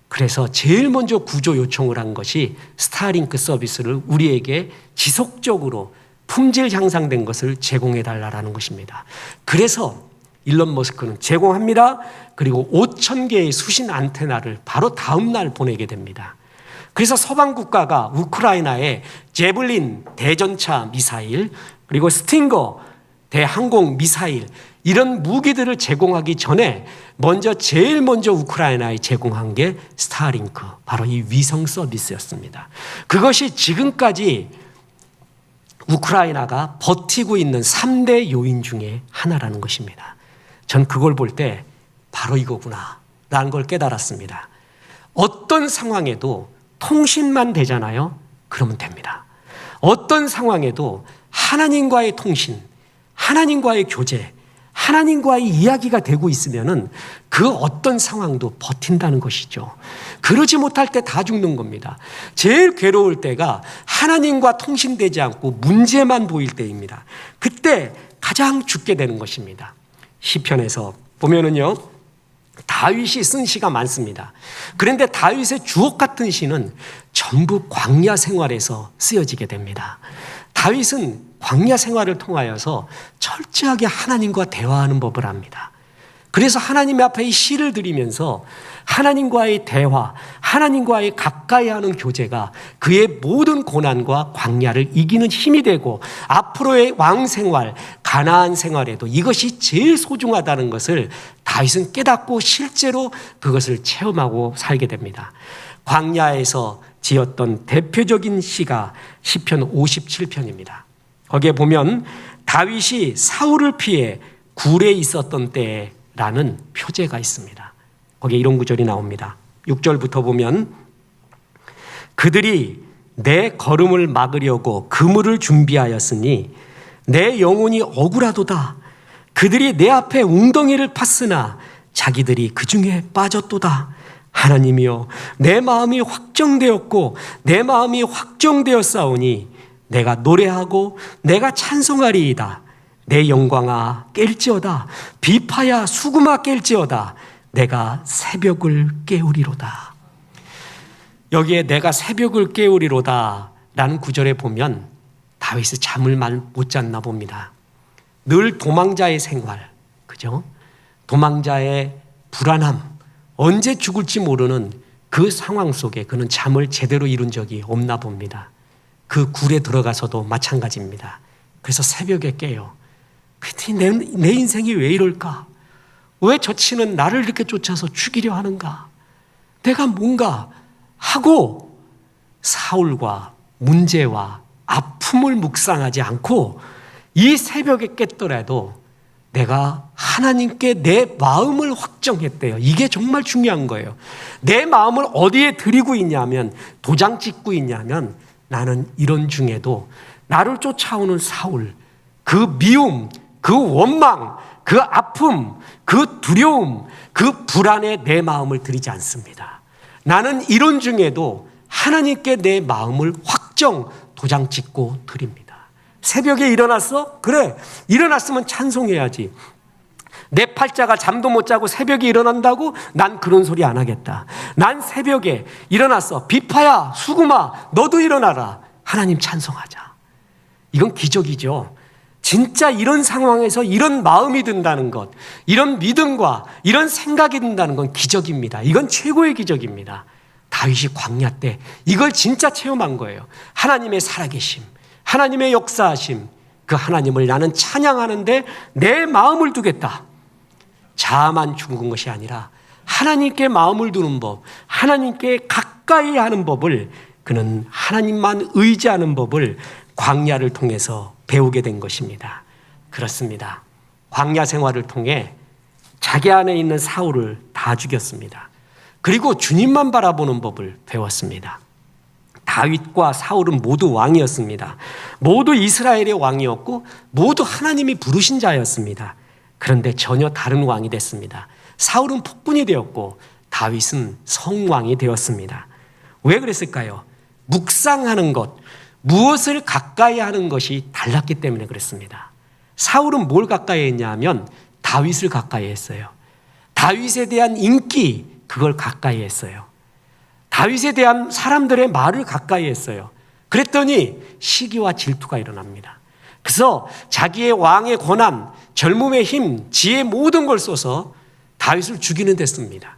A: 그래서 제일 먼저 구조 요청을 한 것이 스타링크 서비스를 우리에게 지속적으로 품질 향상된 것을 제공해 달라라는 것입니다. 그래서 일론 머스크는 제공합니다. 그리고 5,000개의 수신 안테나를 바로 다음 날 보내게 됩니다. 그래서 서방 국가가 우크라이나에 제블린 대전차 미사일, 그리고 스팅거 대항공 미사일, 이런 무기들을 제공하기 전에 제일 먼저 우크라이나에 제공한 게 스타링크, 바로 이 위성 서비스였습니다. 그것이 지금까지 우크라이나가 버티고 있는 3대 요인 중에 하나라는 것입니다. 전 그걸 볼 때 바로 이거구나 라는 걸 깨달았습니다. 어떤 상황에도 통신만 되잖아요. 그러면 됩니다. 어떤 상황에도 하나님과의 통신, 하나님과의 교제, 하나님과의 이야기가 되고 있으면은 그 어떤 상황도 버틴다는 것이죠. 그러지 못할 때 다 죽는 겁니다. 제일 괴로울 때가 하나님과 통신되지 않고 문제만 보일 때입니다. 그때 가장 죽게 되는 것입니다. 시편에서 보면은요, 다윗이 쓴 시가 많습니다. 그런데 다윗의 주옥 같은 시는 전부 광야 생활에서 쓰여지게 됩니다. 다윗은 광야 생활을 통하여서 철저하게 하나님과 대화하는 법을 압니다. 그래서 하나님 앞에 이 시를 드리면서 하나님과의 대화, 하나님과의 가까이 하는 교제가 그의 모든 고난과 광야를 이기는 힘이 되고, 앞으로의 왕 생활, 가나안 생활에도 이것이 제일 소중하다는 것을 다윗은 깨닫고 실제로 그것을 체험하고 살게 됩니다. 광야에서 지었던 대표적인 시가 시편 57편입니다. 거기에 보면 다윗이 사울을 피해 굴에 있었던 때라는 표제가 있습니다. 거기에 이런 구절이 나옵니다. 6절부터 보면, 그들이 내 걸음을 막으려고 그물을 준비하였으니 내 영혼이 억울하도다. 그들이 내 앞에 웅덩이를 팠으나 자기들이 그 중에 빠졌도다. 하나님이여, 내 마음이 확정되었고 내 마음이 확정되었사오니 내가 노래하고 내가 찬송하리이다. 내 영광아 깰지어다. 비파야 수금아 깰지어다. 내가 새벽을 깨우리로다. 여기에 내가 새벽을 깨우리로다 라는 구절에 보면 다윗이 잠을 못 잤나 봅니다. 늘 도망자의 생활, 그죠? 도망자의 불안함, 언제 죽을지 모르는 그 상황 속에 그는 잠을 제대로 이룬 적이 없나 봅니다. 그 굴에 들어가서도 마찬가지입니다. 그래서 새벽에 깨요. 내 인생이 왜 이럴까? 왜 저 치는 나를 이렇게 쫓아서 죽이려 하는가? 내가 뭔가 하고 사울과 문제와 아픔을 묵상하지 않고 이 새벽에 깼더라도 내가 하나님께 내 마음을 확정했대요. 이게 정말 중요한 거예요. 내 마음을 어디에 드리고 있냐면, 도장 찍고 있냐면, 나는 이런 중에도 나를 쫓아오는 사울, 그 미움, 그 원망, 그 아픔, 그 두려움, 그 불안에 내 마음을 드리지 않습니다. 나는 이런 중에도 하나님께 내 마음을 확정, 도장 찍고 드립니다. 새벽에 일어났어? 그래, 일어났으면 찬송해야지. 내 팔자가 잠도 못 자고 새벽에 일어난다고? 난 그런 소리 안 하겠다. 난 새벽에 일어났어. 비파야, 수금아, 너도 일어나라. 하나님 찬송하자. 이건 기적이죠. 진짜 이런 상황에서 이런 마음이 든다는 것, 이런 믿음과 이런 생각이 든다는 건 기적입니다. 이건 최고의 기적입니다. 다윗이 광야 때 이걸 진짜 체험한 거예요. 하나님의 살아계심, 하나님의 역사하심, 그 하나님을 나는 찬양하는데 내 마음을 두겠다. 자아만 죽은 것이 아니라 하나님께 마음을 두는 법, 하나님께 가까이 하는 법을, 그는 하나님만 의지하는 법을 광야를 통해서 배우게 된 것입니다. 그렇습니다. 광야 생활을 통해 자기 안에 있는 사울을 다 죽였습니다. 그리고 주님만 바라보는 법을 배웠습니다. 다윗과 사울은 모두 왕이었습니다. 모두 이스라엘의 왕이었고 모두 하나님이 부르신 자였습니다. 그런데 전혀 다른 왕이 됐습니다. 사울은 폭군이 되었고 다윗은 성왕이 되었습니다. 왜 그랬을까요? 묵상하는 것, 무엇을 가까이 하는 것이 달랐기 때문에 그랬습니다. 사울은 뭘 가까이 했냐 하면 다윗을 가까이 했어요. 다윗에 대한 인기, 그걸 가까이 했어요. 다윗에 대한 사람들의 말을 가까이 했어요. 그랬더니 시기와 질투가 일어납니다. 그래서 자기의 왕의 권한, 젊음의 힘, 지혜 모든 걸 써서 다윗을 죽이는 데 씁니다.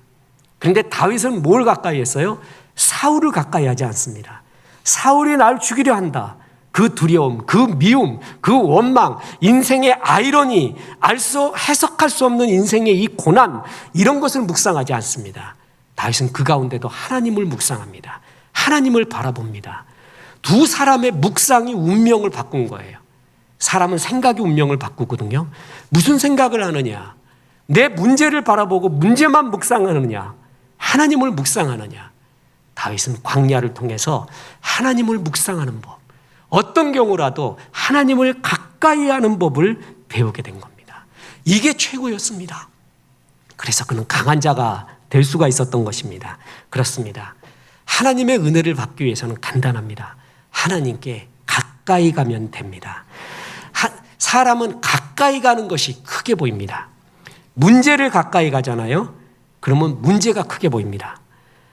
A: 그런데 다윗은 뭘 가까이 했어요? 사울을 가까이 하지 않습니다. 사울이 날 죽이려 한다. 그 두려움, 그 미움, 그 원망, 인생의 아이러니, 해석할 수 없는 인생의 이 고난, 이런 것을 묵상하지 않습니다. 다윗은 그 가운데도 하나님을 묵상합니다. 하나님을 바라봅니다. 두 사람의 묵상이 운명을 바꾼 거예요. 사람은 생각이 운명을 바꾸거든요. 무슨 생각을 하느냐? 내 문제를 바라보고 문제만 묵상하느냐? 하나님을 묵상하느냐? 다윗은 광야를 통해서 하나님을 묵상하는 법, 어떤 경우라도 하나님을 가까이 하는 법을 배우게 된 겁니다. 이게 최고였습니다. 그래서 그는 강한 자가 될 수가 있었던 것입니다. 그렇습니다. 하나님의 은혜를 받기 위해서는 간단합니다. 하나님께 가까이 가면 됩니다. 사람은 가까이 가는 것이 크게 보입니다. 문제를 가까이 가잖아요. 그러면 문제가 크게 보입니다.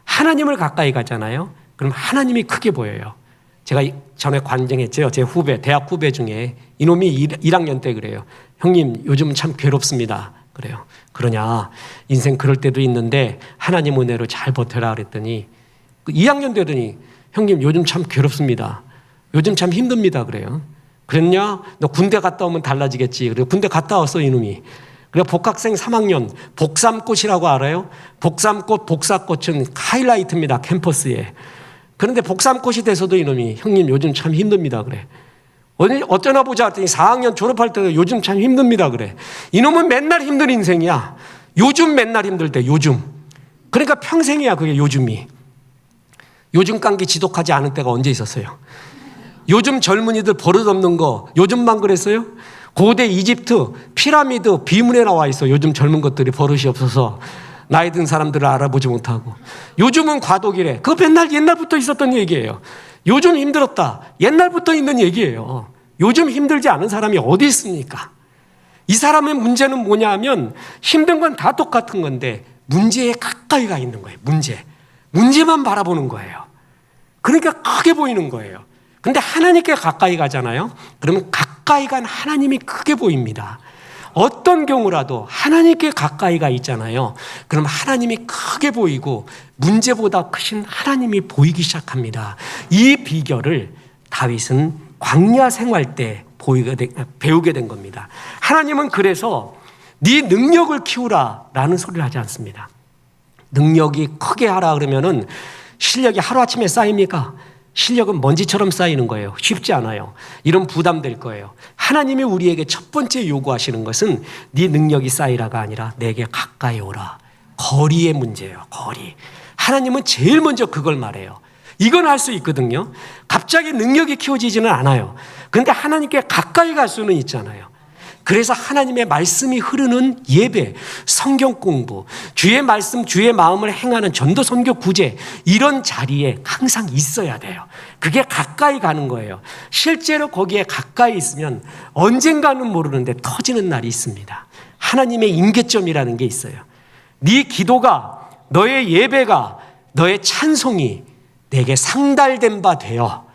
A: 하나님을 가까이 가잖아요. 그럼 하나님이 크게 보여요. 제가 전에 관정했죠. 제 후배, 대학 후배 중에 이놈이 1학년 때 그래요. 형님, 요즘 참 괴롭습니다. 그래요. 그러냐? 인생 그럴 때도 있는데 하나님 은혜로 잘 버텨라 그랬더니 2학년 되더니 형님, 요즘 참 괴롭습니다. 요즘 참 힘듭니다. 그래요. 그랬냐? 너 군대 갔다 오면 달라지겠지. 그리고 군대 갔다 왔어, 이놈이. 그리고 복학생 3학년, 복삼꽃이라고 알아요? 복삼꽃, 복사꽃은 하이라이트입니다. 캠퍼스에. 그런데 복삼꽃이 돼서도 이놈이 형님 요즘 참 힘듭니다. 그래. 어쩌나 보자 했더니 4학년 졸업할 때 요즘 참 힘듭니다. 그래. 이놈은 맨날 힘든 인생이야. 요즘 맨날 힘들 때 요즘. 그러니까 평생이야 그게 요즘이. 요즘 깡기 지독하지 않은 때가 언제 있었어요? 요즘 젊은이들 버릇없는 거 요즘만 그랬어요? 고대 이집트 피라미드 비문에 나와 있어. 요즘 젊은 것들이 버릇이 없어서 나이 든 사람들을 알아보지 못하고. 요즘은 과도기래. 그거 맨날 옛날부터 있었던 얘기예요. 요즘 힘들었다. 옛날부터 있는 얘기예요. 요즘 힘들지 않은 사람이 어디 있습니까? 이 사람의 문제는 뭐냐 하면 힘든 건 다 똑같은 건데 문제에 가까이 가 있는 거예요. 문제만 바라보는 거예요. 그러니까 크게 보이는 거예요. 근데 하나님께 가까이 가잖아요. 그러면 가까이 간 하나님이 크게 보입니다. 어떤 경우라도 하나님께 가까이가 있잖아요. 그럼 하나님이 크게 보이고 문제보다 크신 하나님이 보이기 시작합니다. 이 비결을 다윗은 광야 생활 때 배우게 된 겁니다. 하나님은 그래서 네 능력을 키우라라는 소리를 하지 않습니다. 능력이 크게 하라 그러면은 실력이 하루아침에 쌓입니까? 실력은 먼지처럼 쌓이는 거예요. 쉽지 않아요. 이런 부담될 거예요. 하나님이 우리에게 첫 번째 요구하시는 것은 네 능력이 쌓이라가 아니라 내게 가까이 오라. 거리의 문제예요. 거리. 하나님은 제일 먼저 그걸 말해요. 이건 할 수 있거든요. 갑자기 능력이 키워지지는 않아요. 그런데 하나님께 가까이 갈 수는 있잖아요. 그래서 하나님의 말씀이 흐르는 예배, 성경 공부, 주의 말씀, 주의 마음을 행하는 전도 선교 구제, 이런 자리에 항상 있어야 돼요. 그게 가까이 가는 거예요. 실제로 거기에 가까이 있으면 언젠가는 모르는데 터지는 날이 있습니다. 하나님의 임계점이라는 게 있어요. 네 기도가, 너의 예배가, 너의 찬송이 내게 상달된 바 되어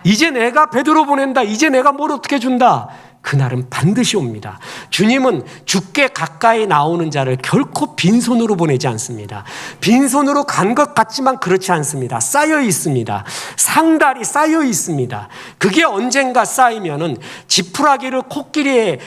A: 이제 내가 베드로 보낸다, 이제 내가 뭘 어떻게 준다, 그날은 반드시 옵니다. 주님은 주께 가까이 나오는 자를 결코 빈손으로 보내지 않습니다. 빈손으로 간 것 같지만 그렇지 않습니다. 쌓여 있습니다. 상달이 쌓여 있습니다. 그게 언젠가 쌓이면은 지푸라기를 코끼리에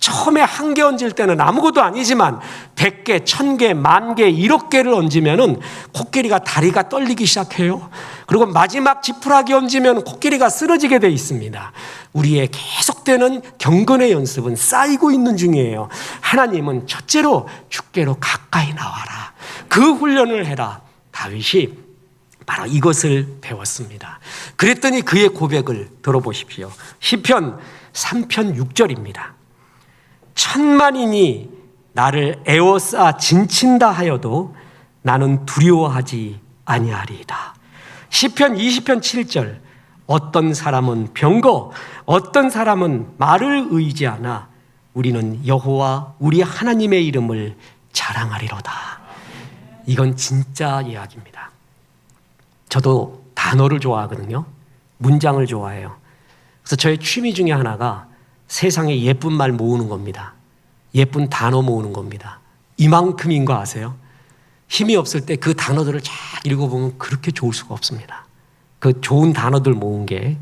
A: 처음에 한 개 얹을 때는 아무것도 아니지만 100개, 1000개, 10,000개, 1억 개를 얹으면은 코끼리가 다리가 떨리기 시작해요. 그리고 마지막 지푸라기 얹으면 코끼리가 쓰러지게 돼 있습니다. 우리의 계속되는 경건의 연습은 쌓이고 있는 중이에요. 하나님은 첫째로 주께로 가까이 나와라. 그 훈련을 해라. 다윗이 바로 이것을 배웠습니다. 그랬더니 그의 고백을 들어보십시오. 시편 3편 6절입니다. 천만인이 나를 에워싸 진친다 하여도 나는 두려워하지 아니하리이다. 시편 20편 7절. 어떤 사람은 병거, 어떤 사람은 말을 의지하나 우리는 여호와 우리 하나님의 이름을 자랑하리로다. 이건 진짜 이야기입니다. 저도 단어를 좋아하거든요. 문장을 좋아해요. 그래서 저의 취미 중에 하나가 세상에 예쁜 말 모으는 겁니다. 예쁜 단어 모으는 겁니다. 이만큼인 거 아세요? 힘이 없을 때 그 단어들을 쫙 읽어보면 그렇게 좋을 수가 없습니다. 그 좋은 단어들 모은 게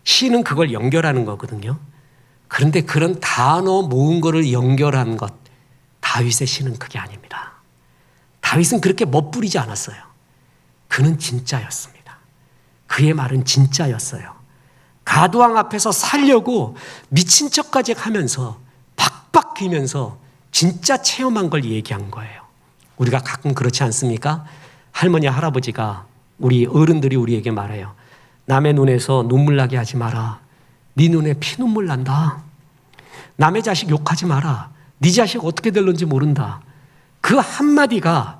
A: 시는 그걸 연결하는 거거든요. 그런데 그런 단어 모은 거를 연결한 것, 다윗의 시는 그게 아닙니다. 다윗은 그렇게 멋부리지 않았어요. 그는 진짜였습니다. 그의 말은 진짜였어요. 가두왕 앞에서 살려고 미친 척까지 하면서 박박 기면서 진짜 체험한 걸 얘기한 거예요. 우리가 가끔 그렇지 않습니까? 할머니, 할아버지가 우리 어른들이 우리에게 말해요. 남의 눈에서 눈물 나게 하지 마라. 네 눈에 피눈물 난다. 남의 자식 욕하지 마라. 네 자식 어떻게 될런지 모른다. 그 한마디가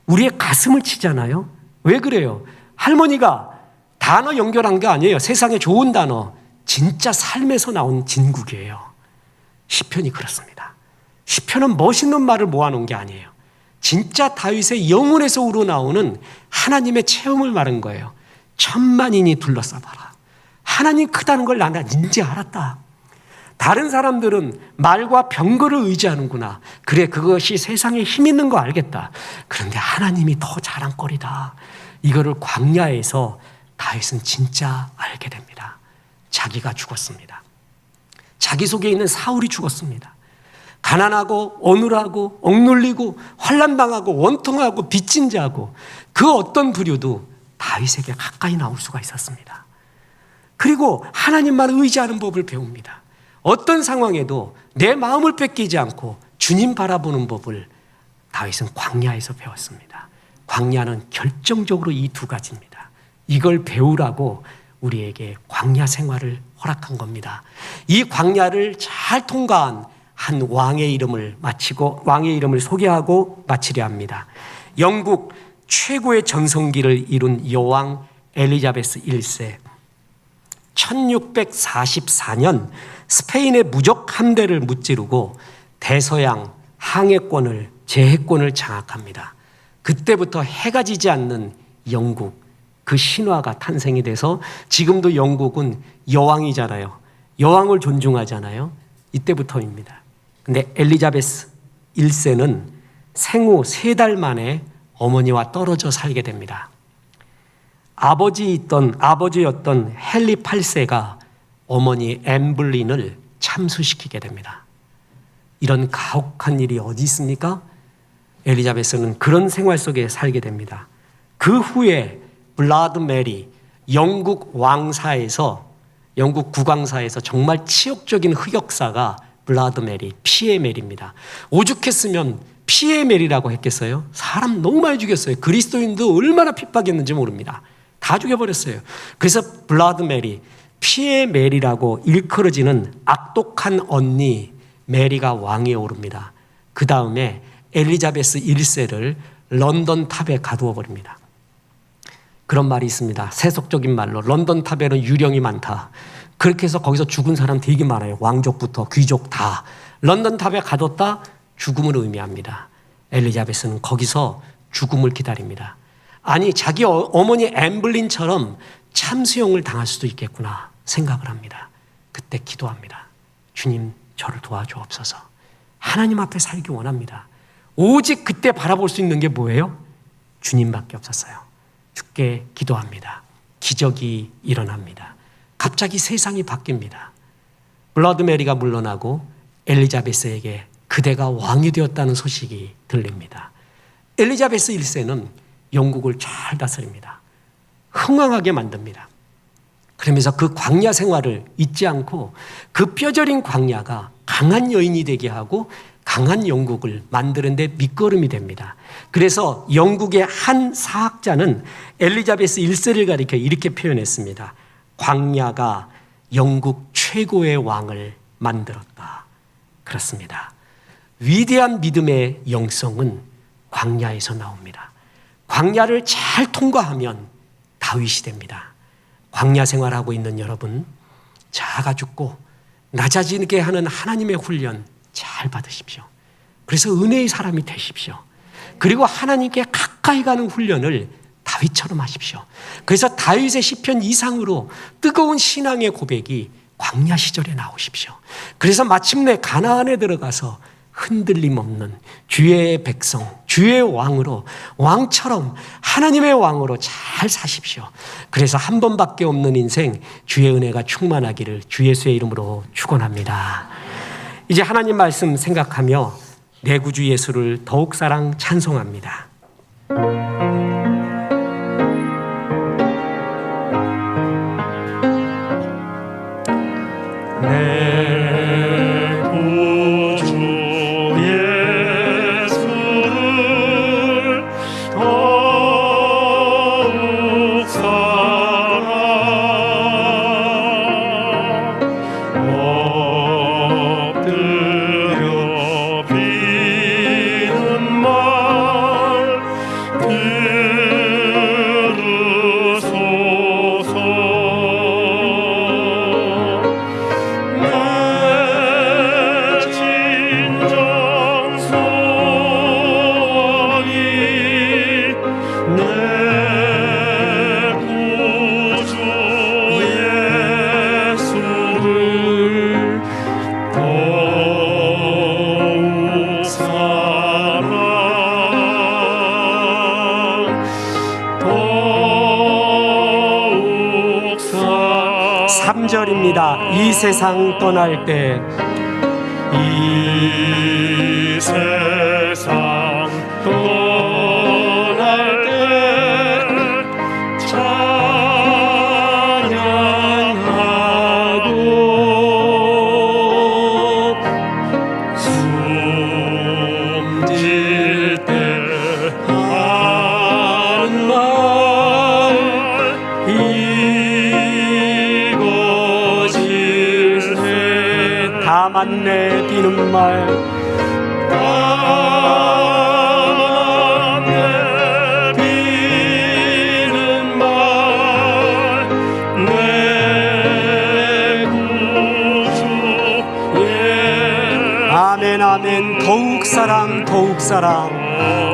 A: 우리의 가슴을 치잖아요. 왜 그래요? 할머니가 단어 연결한 게 아니에요. 세상에 좋은 단어. 진짜 삶에서 나온 진국이에요. 시편이 그렇습니다. 시편은 멋있는 말을 모아놓은 게 아니에요. 진짜 다윗의 영혼에서 우러나오는 하나님의 체험을 말한 거예요. 천만인이 둘러싸봐라. 하나님 크다는 걸 나는 이제 알았다. 다른 사람들은 말과 병거를 의지하는구나. 그래, 그것이 세상에 힘 있는 거 알겠다. 그런데 하나님이 더 자랑거리다. 이거를 광야에서 다윗은 진짜 알게 됩니다. 자기가 죽었습니다. 자기 속에 있는 사울이 죽었습니다. 가난하고 어눌하고 억눌리고 환난당하고 원통하고 빚진 자고 그 어떤 부류도 다윗에게 가까이 나올 수가 있었습니다. 그리고 하나님만 의지하는 법을 배웁니다. 어떤 상황에도 내 마음을 뺏기지 않고 주님 바라보는 법을 다윗은 광야에서 배웠습니다. 광야는 결정적으로 이 두 가지입니다. 이걸 배우라고 우리에게 광야 생활을 허락한 겁니다. 이 광야를 잘 통과한 한 왕의 이름을 소개하고 마치려 합니다. 영국 최고의 전성기를 이룬 여왕 엘리자베스 1세. 1644년 스페인의 무적 함대를 무찌르고 대서양 항해권을 제해권을 장악합니다. 그때부터 해가 지지 않는 영국, 그 신화가 탄생이 돼서 지금도 영국은 여왕이잖아요. 여왕을 존중하잖아요. 이때부터입니다. 근데 엘리자베스 1세는 생후 3달 만에 어머니와 떨어져 살게 됩니다. 아버지였던 헨리 8세가 어머니 엠블린을 참수시키게 됩니다. 이런 가혹한 일이 어디 있습니까? 엘리자베스는 그런 생활 속에 살게 됩니다. 그 후에 블라드 메리, 영국 국왕사에서 정말 치욕적인 흑역사가 블라드 메리, 피의 메리입니다. 오죽했으면 피의 메리라고 했겠어요? 사람 너무 많이 죽였어요. 그리스도인도 얼마나 핍박했는지 모릅니다. 다 죽여버렸어요. 그래서 블라드 메리, 피의 메리라고 일컬어지는 악독한 언니 메리가 왕위에 오릅니다. 그 다음에 엘리자베스 1세를 런던 탑에 가두어 버립니다. 그런 말이 있습니다. 세속적인 말로 런던 탑에는 유령이 많다. 그렇게 해서 거기서 죽은 사람 되게 많아요. 왕족부터 귀족 다. 런던 탑에 가뒀다 죽음을 의미합니다. 엘리자베스는 거기서 죽음을 기다립니다. 아니, 자기 어머니 엠블린처럼 참수형을 당할 수도 있겠구나 생각을 합니다. 그때 기도합니다. 주님, 저를 도와주옵소서. 하나님 앞에 살기 원합니다. 오직 그때 바라볼 수 있는 게 뭐예요? 주님밖에 없었어요. 주께 기도합니다. 기적이 일어납니다. 갑자기 세상이 바뀝니다. 블라드 메리가 물러나고 엘리자베스에게 그대가 왕이 되었다는 소식이 들립니다. 엘리자베스 1세는 영국을 잘 다스립니다. 흥왕하게 만듭니다. 그러면서 그 광야 생활을 잊지 않고 그 뼈저린 광야가 강한 여인이 되게 하고 강한 영국을 만드는 데 밑거름이 됩니다. 그래서 영국의 한 사학자는 엘리자베스 1세를 가리켜 이렇게 표현했습니다. 광야가 영국 최고의 왕을 만들었다. 그렇습니다. 위대한 믿음의 영성은 광야에서 나옵니다. 광야를 잘 통과하면 다윗이 됩니다. 광야 생활하고 있는 여러분, 작아 죽고 낮아지게 하는 하나님의 훈련 잘 받으십시오. 그래서 은혜의 사람이 되십시오. 그리고 하나님께 가까이 가는 훈련을 다윗처럼 하십시오. 그래서 다윗의 시편 이상으로 뜨거운 신앙의 고백이 광야 시절에 나오십시오. 그래서 마침내 가나안에 들어가서 흔들림 없는 주의 백성, 주의 왕으로, 왕처럼 하나님의 왕으로 잘 사십시오. 그래서 한 번밖에 없는 인생 주의 은혜가 충만하기를 주 예수의 이름으로 축원합니다. 이제 하나님 말씀 생각하며 내 구주 예수를 더욱 사랑 찬송합니다. 내 구주 예수를 더욱 사랑 엎드려 비는 말 들으소서. 이 세상 떠날 때, 이 세상 떠날 때 찬양하고 숨질 때 하는 말 다만 내 비는 말, 다만 내 비는 말, 내 구주 예. 아멘 아멘. 더욱 사랑 더욱 사랑.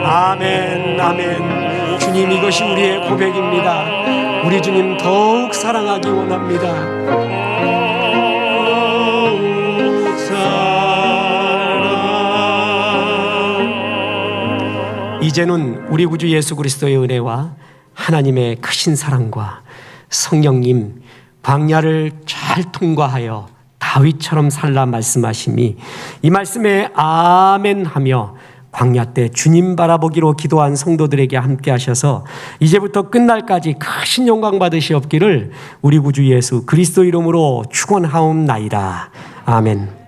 A: 아멘 아멘. 주님, 이것이 우리의 고백입니다. 우리 주님 더욱 사랑하기 원합니다. 이제는 우리 구주 예수 그리스도의 은혜와 하나님의 크신 사랑과 성령님 광야를 잘 통과하여 다윗처럼 살라 말씀하심이 이 말씀에 아멘 하며 광야 때 주님 바라보기로 기도한 성도들에게 함께 하셔서 이제부터 끝날까지 크신 영광 받으시옵기를 우리 구주 예수 그리스도 이름으로 축원하옵나이다. 아멘.